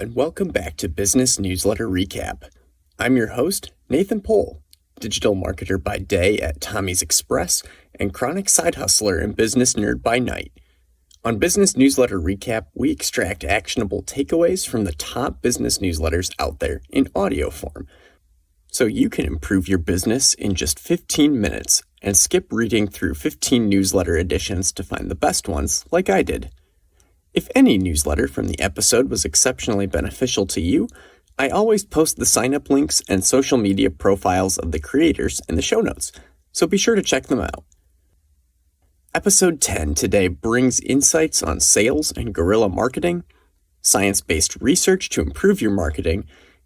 and welcome back to Business Newsletter Recap. I'm your host, Nathan Pohl, digital marketer by day at Tommy's Express and chronic side hustler and business nerd by night. On Business Newsletter Recap, we extract actionable takeaways from the top business newsletters out there in audio form, so you can improve your business in just 15 minutes and skip reading through 15 newsletter editions to find the best ones like I did. If any newsletter from the episode was exceptionally beneficial to you, I always post the sign-up links and social media profiles of the creators in the show notes, so be sure to check them out. Episode 10 today brings insights on sales and guerrilla marketing, science-based research to improve your marketing,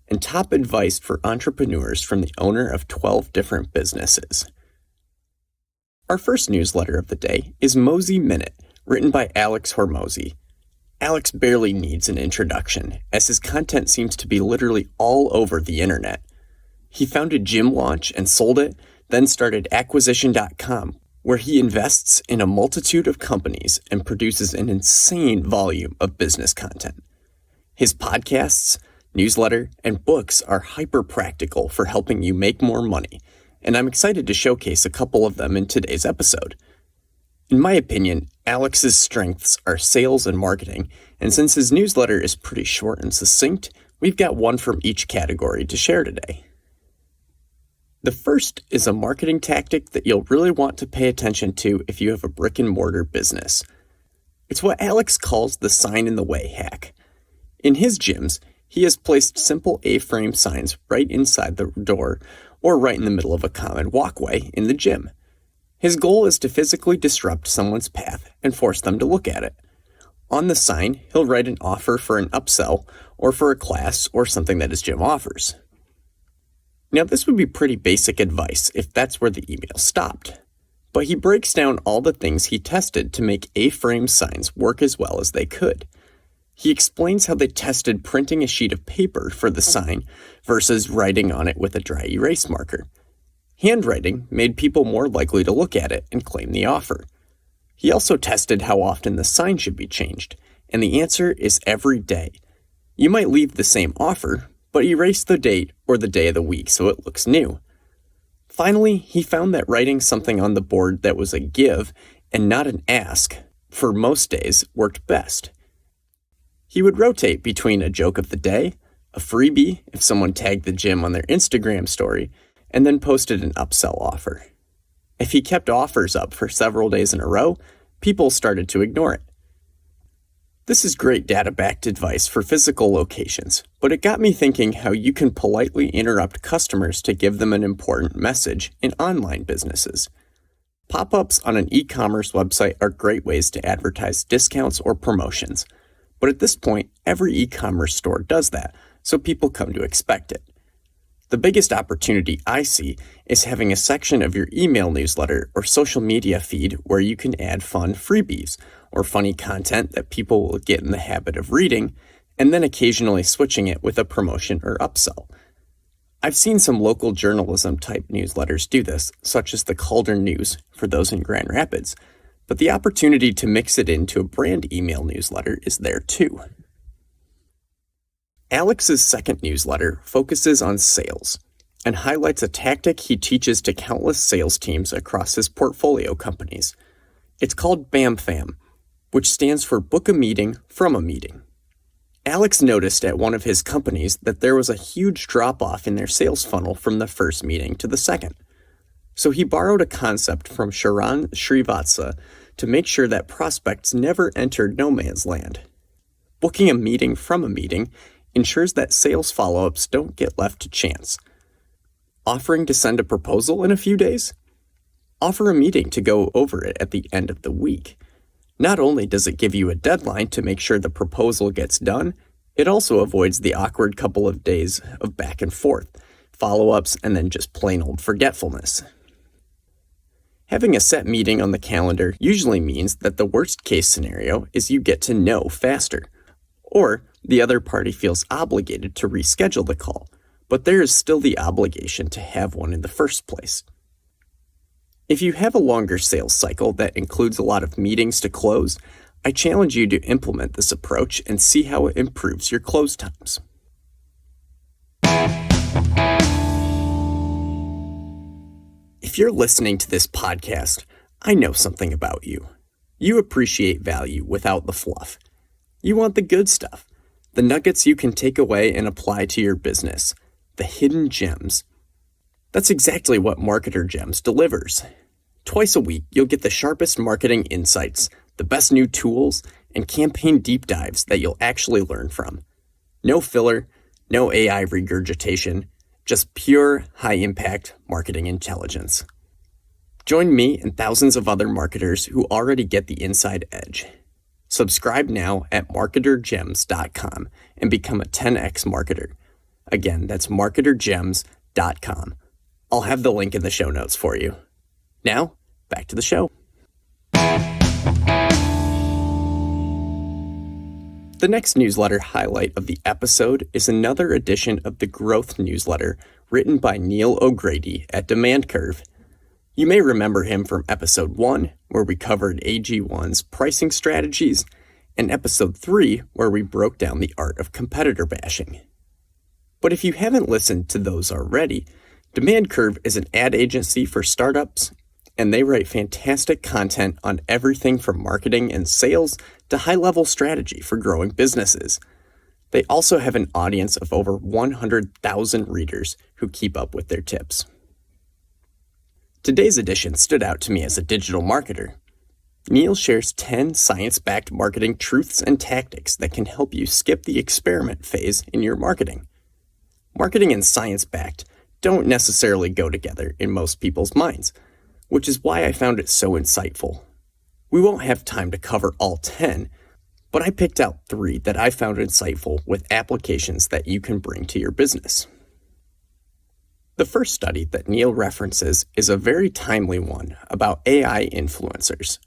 and top advice for entrepreneurs from the owner of 12 different businesses. Our first newsletter of the day is Mozi Minute, written by Alex Hormozi. Alex barely needs an introduction, as his content seems to be literally all over the internet. He founded Gym Launch and sold it, then started Acquisition.com, where he invests in a multitude of companies and produces an insane volume of business content. His podcasts, newsletter, and books are hyper-practical for helping you make more money, and I'm excited to showcase a couple of them in today's episode. In my opinion, Alex's strengths are sales and marketing, and since his newsletter is pretty short and succinct, we've got one from each category to share today. The first is a marketing tactic that you'll really want to pay attention to if you have a brick-and-mortar business. It's what Alex calls the sign-in-the-way hack. In his gyms, he has placed simple A-frame signs right inside the door or right in the middle of a common walkway in the gym. His goal is to physically disrupt someone's path and force them to look at it. On the sign, he'll write an offer for an upsell or for a class or something that his gym offers. Now, this would be pretty basic advice if that's where the email stopped, but he breaks down all the things he tested to make A-frame signs work as well as they could. He explains how they tested printing a sheet of paper for the sign versus writing on it with a dry erase marker. Handwriting made people more likely to look at it and claim the offer. He also tested how often the sign should be changed, and the answer is every day. You might leave the same offer, but erase the date or the day of the week so it looks new. Finally, he found that writing something on the board that was a give and not an ask for most days worked best. He would rotate between a joke of the day, a freebie if someone tagged the gym on their Instagram story, and then posted an upsell offer. If he kept offers up for several days in a row, people started to ignore it. This is great data-backed advice for physical locations, but it got me thinking how you can politely interrupt customers to give them an important message in online businesses. Pop-ups on an e-commerce website are great ways to advertise discounts or promotions, but at this point, every e-commerce store does that, so people come to expect it. The biggest opportunity I see is having a section of your email newsletter or social media feed where you can add fun freebies or funny content that people will get in the habit of reading, and then occasionally switching it with a promotion or upsell. I've seen some local journalism type newsletters do this, such as the Calder News for those in Grand Rapids, but the opportunity to mix it into a brand email newsletter is there too. Alex's second newsletter focuses on sales and highlights a tactic he teaches to countless sales teams across his portfolio companies. It's called BAMFAM, which stands for Book a Meeting from a Meeting. Alex noticed at one of his companies that there was a huge drop-off in their sales funnel from the first meeting to the second. So he borrowed a concept from Sharan Srivatsa to make sure that prospects never entered no man's land. Booking a meeting from a meeting ensures that sales follow-ups don't get left to chance. Offering to send a proposal in a few days? Offer a meeting to go over it at the end of the week. Not only does it give you a deadline to make sure the proposal gets done, it also avoids the awkward couple of days of back and forth, follow-ups, and then just plain old forgetfulness. Having a set meeting on the calendar usually means that the worst-case scenario is you get to know faster, or the other party feels obligated to reschedule the call, but there is still the obligation to have one in the first place. If you have a longer sales cycle that includes a lot of meetings to close, I challenge you to implement this approach and see how it improves your close times. If you're listening to this podcast, I know something about you. You appreciate value without the fluff. You want the good stuff, the nuggets you can take away and apply to your business, the hidden gems. That's exactly what Marketer Gems delivers. Twice a week, you'll get the sharpest marketing insights, the best new tools, and campaign deep dives that you'll actually learn from. No filler, no AI regurgitation, just pure, high-impact marketing intelligence. Join me and thousands of other marketers who already get the inside edge. Subscribe now at marketergems.com and become a 10x marketer. Again, that's marketergems.com. I'll have the link in the show notes for you. Now, back to the show. The next newsletter highlight of the episode is another edition of the Growth newsletter written by Neal O'Grady at Demand Curve. You may remember him from episode 1, where we covered AG1's pricing strategies, and episode 3, where we broke down the art of competitor bashing. But if you haven't listened to those already, Demand Curve is an ad agency for startups, and they write fantastic content on everything from marketing and sales to high-level strategy for growing businesses. They also have an audience of over 100,000 readers who keep up with their tips. Today's edition stood out to me as a digital marketer. Neal shares 10 science-backed marketing truths and tactics that can help you skip the experiment phase in your marketing. Marketing and science-backed don't necessarily go together in most people's minds, which is why I found it so insightful. We won't have time to cover all 10, but I picked out 3 that I found insightful with applications that you can bring to your business. The first study that Neal references is a very timely one about AI influencers.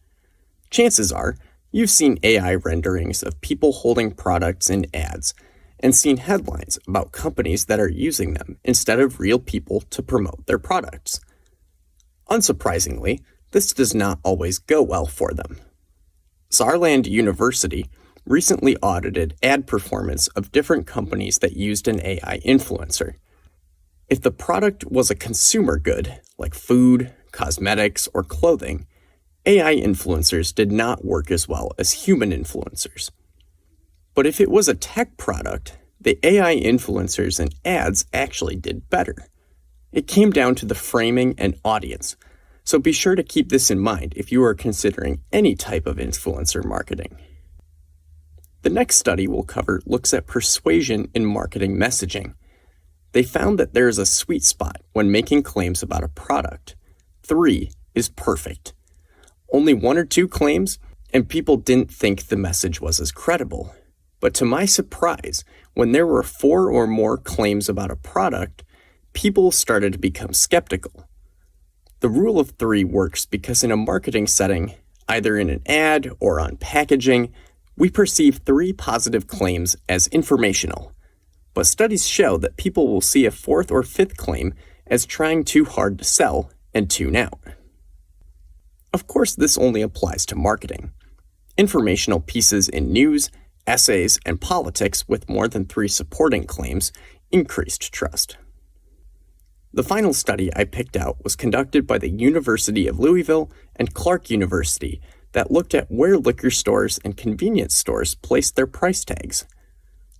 Chances are, you've seen AI renderings of people holding products in ads and seen headlines about companies that are using them instead of real people to promote their products. Unsurprisingly, this does not always go well for them. Saarland University recently audited ad performance of different companies that used an AI influencer. If the product was a consumer good, like food, cosmetics, or clothing, AI influencers did not work as well as human influencers. But if it was a tech product, the AI influencers and ads actually did better. It came down to the framing and audience, so be sure to keep this in mind if you are considering any type of influencer marketing. The next study we'll cover looks at persuasion in marketing messaging. They found that there is a sweet spot when making claims about a product. 3 is perfect. Only 1 or 2 claims, and people didn't think the message was as credible. But to my surprise, when there were 4 or more claims about a product, people started to become skeptical. The rule of 3 works because in a marketing setting, either in an ad or on packaging, we perceive 3 positive claims as informational. But studies show that people will see a 4th or 5th claim as trying too hard to sell and tune out. Of course, this only applies to marketing. Informational pieces in news, essays, and politics with more than 3 supporting claims increased trust. The final study I picked out was conducted by the University of Louisville and Clark University that looked at where liquor stores and convenience stores placed their price tags.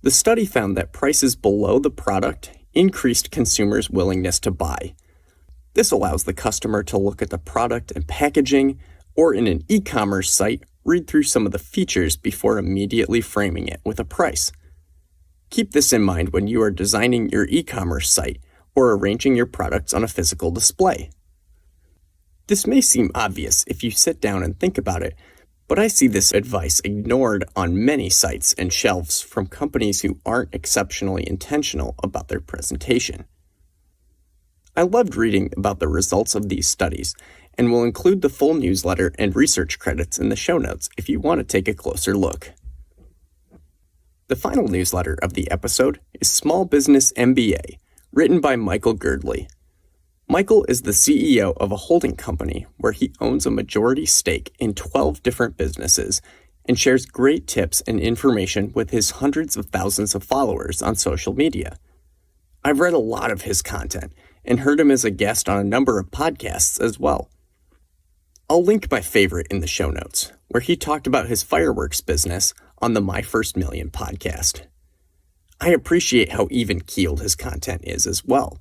The study found that prices below the product increased consumers' willingness to buy. This allows the customer to look at the product and packaging, or in an e-commerce site, read through some of the features before immediately framing it with a price. Keep this in mind when you are designing your e-commerce site or arranging your products on a physical display. This may seem obvious if you sit down and think about it, but I see this advice ignored on many sites and shelves from companies who aren't exceptionally intentional about their presentation. I loved reading about the results of these studies and will include the full newsletter and research credits in the show notes if you want to take a closer look. The final newsletter of the episode is Small Business MBA, written by Michael Girdley. Michael is the CEO of a holding company where he owns a majority stake in 12 different businesses and shares great tips and information with his hundreds of thousands of followers on social media. I've read a lot of his content and heard him as a guest on a number of podcasts as well. I'll link my favorite in the show notes, where he talked about his fireworks business on the My First Million podcast. I appreciate how even-keeled his content is as well.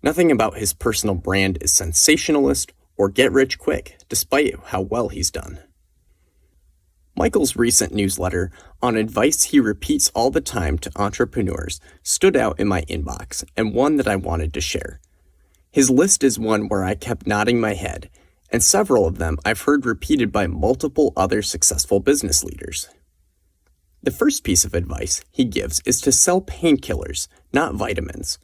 Nothing about his personal brand is sensationalist or get-rich-quick, despite how well he's done. Michael's recent newsletter on advice he repeats all the time to entrepreneurs stood out in my inbox and one that I wanted to share. His list is one where I kept nodding my head, and several of them I've heard repeated by multiple other successful business leaders. The first piece of advice he gives is to sell painkillers, not vitamins.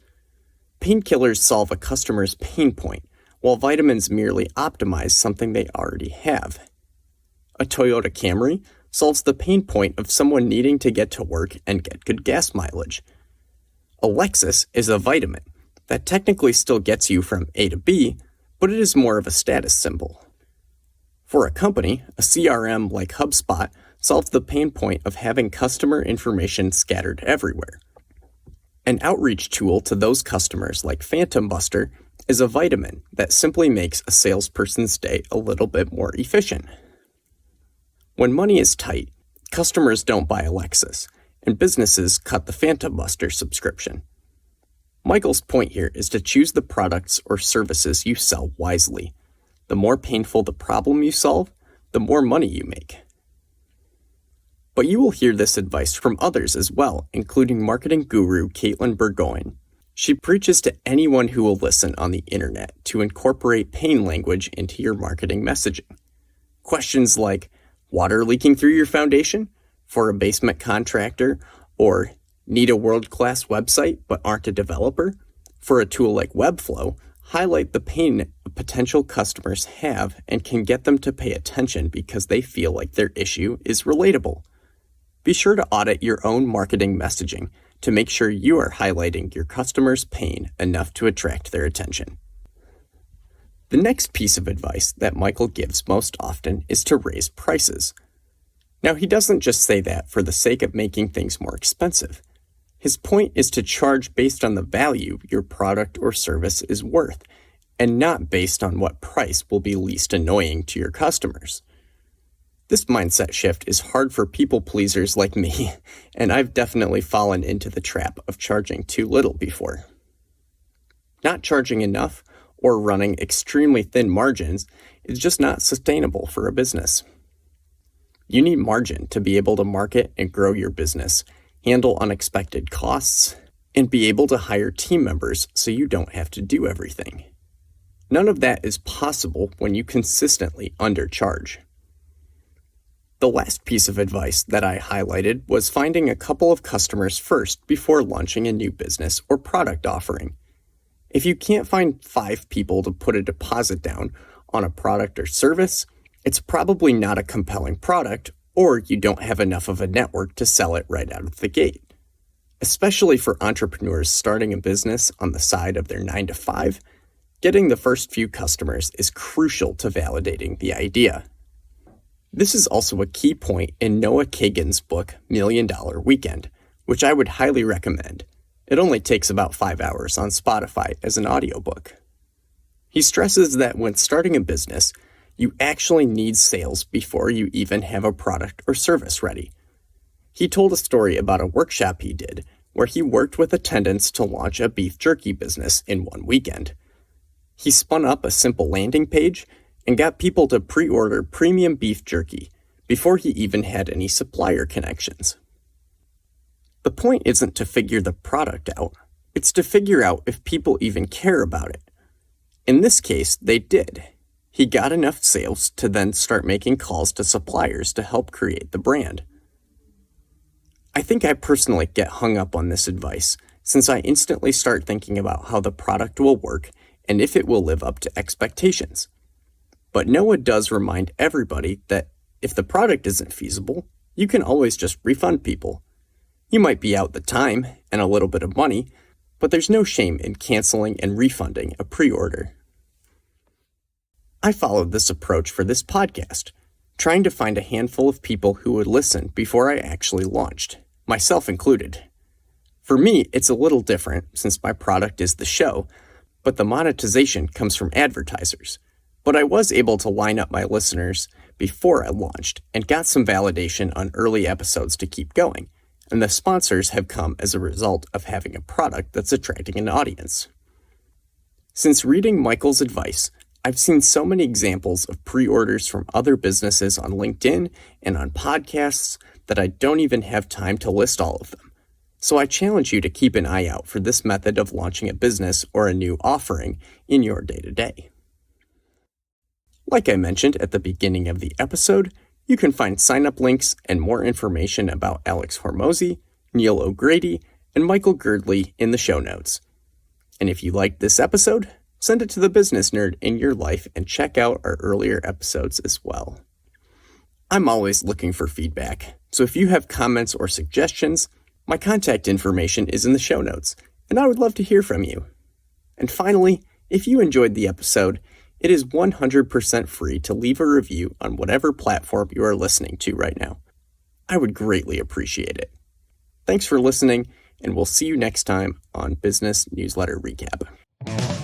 Painkillers solve a customer's pain point, while vitamins merely optimize something they already have. A Toyota Camry solves the pain point of someone needing to get to work and get good gas mileage. A Lexus is a vitamin that technically still gets you from A to B, but it is more of a status symbol. For a company, a CRM like HubSpot solves the pain point of having customer information scattered everywhere. An outreach tool to those customers like Phantom Buster is a vitamin that simply makes a salesperson's day a little bit more efficient. When money is tight, customers don't buy a Lexus, and businesses cut the Phantom Buster subscription. Michael's point here is to choose the products or services you sell wisely. The more painful the problem you solve, the more money you make. But you will hear this advice from others as well, including marketing guru Caitlin Burgoyne. She preaches to anyone who will listen on the internet to incorporate pain language into your marketing messaging. Questions like, water leaking through your foundation for a basement contractor, or need a world-class website but aren't a developer, for a tool like Webflow, highlight the pain potential customers have and can get them to pay attention because they feel like their issue is relatable. Be sure to audit your own marketing messaging to make sure you are highlighting your customers' pain enough to attract their attention. The next piece of advice that Michael gives most often is to raise prices. Now, he doesn't just say that for the sake of making things more expensive. His point is to charge based on the value your product or service is worth, and not based on what price will be least annoying to your customers. This mindset shift is hard for people pleasers like me, and I've definitely fallen into the trap of charging too little before. Not charging enough or running extremely thin margins is just not sustainable for a business. You need margin to be able to market and grow your business, handle unexpected costs, and be able to hire team members so you don't have to do everything. None of that is possible when you consistently undercharge. The last piece of advice that I highlighted was finding a couple of customers first before launching a new business or product offering. If you can't find 5 people to put a deposit down on a product or service, it's probably not a compelling product, or you don't have enough of a network to sell it right out of the gate. Especially for entrepreneurs starting a business on the side of their 9-to-5, getting the first few customers is crucial to validating the idea. This is also a key point in Noah Kagan's book, $1 Million Weekend, which I would highly recommend. It only takes about 5 hours on Spotify as an audiobook. He stresses that when starting a business, you actually need sales before you even have a product or service ready. He told a story about a workshop he did where he worked with attendants to launch a beef jerky business in one weekend. He spun up a simple landing page and got people to pre-order premium beef jerky before he even had any supplier connections. The point isn't to figure the product out, it's to figure out if people even care about it. In this case, they did. He got enough sales to then start making calls to suppliers to help create the brand. I think I personally get hung up on this advice since I instantly start thinking about how the product will work and if it will live up to expectations. But Noah does remind everybody that if the product isn't feasible, you can always just refund people. You might be out the time and a little bit of money, but there's no shame in canceling and refunding a pre-order. I followed this approach for this podcast, trying to find a handful of people who would listen before I actually launched, myself included. For me, it's a little different since my product is the show, but the monetization comes from advertisers. But I was able to line up my listeners before I launched and got some validation on early episodes to keep going, and the sponsors have come as a result of having a product that's attracting an audience. Since reading Michael's advice, I've seen so many examples of pre-orders from other businesses on LinkedIn and on podcasts that I don't even have time to list all of them. So I challenge you to keep an eye out for this method of launching a business or a new offering in your day-to-day. Like I mentioned at the beginning of the episode, you can find sign-up links and more information about Alex Hormozi, Neal O'Grady, and Michael Girdley in the show notes. And if you liked this episode, send it to the business nerd in your life and check out our earlier episodes as well. I'm always looking for feedback, so if you have comments or suggestions, my contact information is in the show notes, and I would love to hear from you. And finally, if you enjoyed the episode, it is 100% free to leave a review on whatever platform you are listening to right now. I would greatly appreciate it. Thanks for listening, and we'll see you next time on Business Newsletter Recap.